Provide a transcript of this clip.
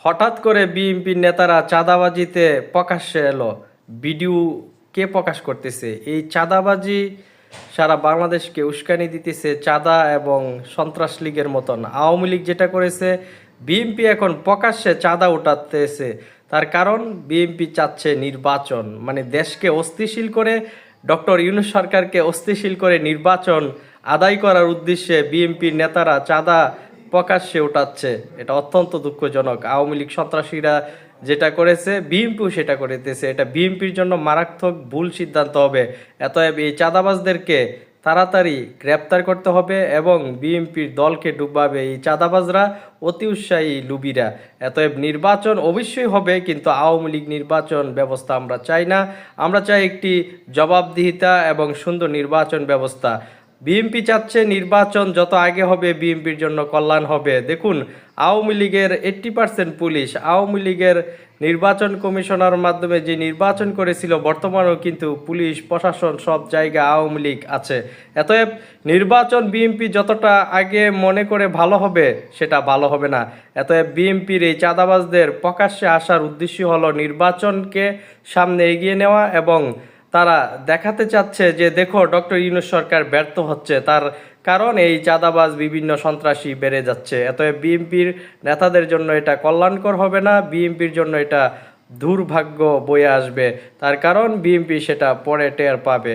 হঠাৎ করে বিএনপির নেতারা চাঁদাবাজিতে প্রকাশ্যে এলো। ভিডিও কে প্রকাশ করতেছে? এই চাঁদাবাজি সারা বাংলাদেশকে উস্কানি দিতেছে চাঁদা এবং সন্ত্রাস লীগের মতন। আওয়ামী লীগ যেটা করেছে, বিএনপি এখন প্রকাশ্যে চাঁদা উঠাতেছে। তার কারণ বিএনপি চাচ্ছে নির্বাচন, মানে দেশকে অস্থিতিশীল করে, ডক্টর ইউনূস সরকারকে অস্থিতিশীল করে নির্বাচন আদায় করার উদ্দেশ্যে বিএনপির নেতারা চাঁদা প্রকাশ্যে ওঠাচ্ছে। এটা অত্যন্ত দুঃখজনক। আওয়ামী লীগ সন্ত্রাসীরা যেটা করেছে, বিএনপিও সেটা করিতেছে। এটা বিএনপির জন্য মারাত্মক ভুল সিদ্ধান্ত হবে। অতএব এই চাঁদাবাজদেরকে তাড়াতাড়ি গ্রেপ্তার করতে হবে এবং বিএনপির দলকে ডুবাবে এই চাঁদাবাজরা, অতি উৎসাহী লুবিরা। অতএব নির্বাচন অবশ্যই হবে, কিন্তু আওয়ামী লীগ নির্বাচন ব্যবস্থা আমরা চাই না। আমরা চাই একটি জবাবদিহিতা এবং সুন্দর নির্বাচন ব্যবস্থা। বিএনপি চাচ্ছে নির্বাচন যত আগে হবে বিএনপির জন্য কল্যাণ হবে। দেখুন, আওয়ামী লীগের 80% পুলিশ, আওয়ামী লীগের নির্বাচন কমিশনার মাধ্যমে যে নির্বাচন করেছিল, বর্তমানেও কিন্তু পুলিশ প্রশাসন সব জায়গায় আওয়ামী লীগ আছে। অতএব নির্বাচন বিএনপি যতটা আগে মনে করে ভালো হবে, সেটা ভালো হবে না। অতএব বিএনপির এই চাঁদাবাজদের প্রকাশ্যে আসার উদ্দেশ্য হলো নির্বাচনকে সামনে এগিয়ে নেওয়া এবং তারা দেখাতে চাচ্ছে যে দেখো ডক্টর ইউনূস সরকার ব্যর্থ হচ্ছে, তার কারণ এই চাঁদাবাজ বিভিন্ন সন্ত্রাসী বেড়ে যাচ্ছে। অতএব বিএনপির নেতাদের জন্য এটা কল্যাণকর হবে না, বিএনপির জন্য এটা দুর্ভাগ্য বয়ে আসবে। তার কারণ বিএনপি সেটা পরে টের পাবে।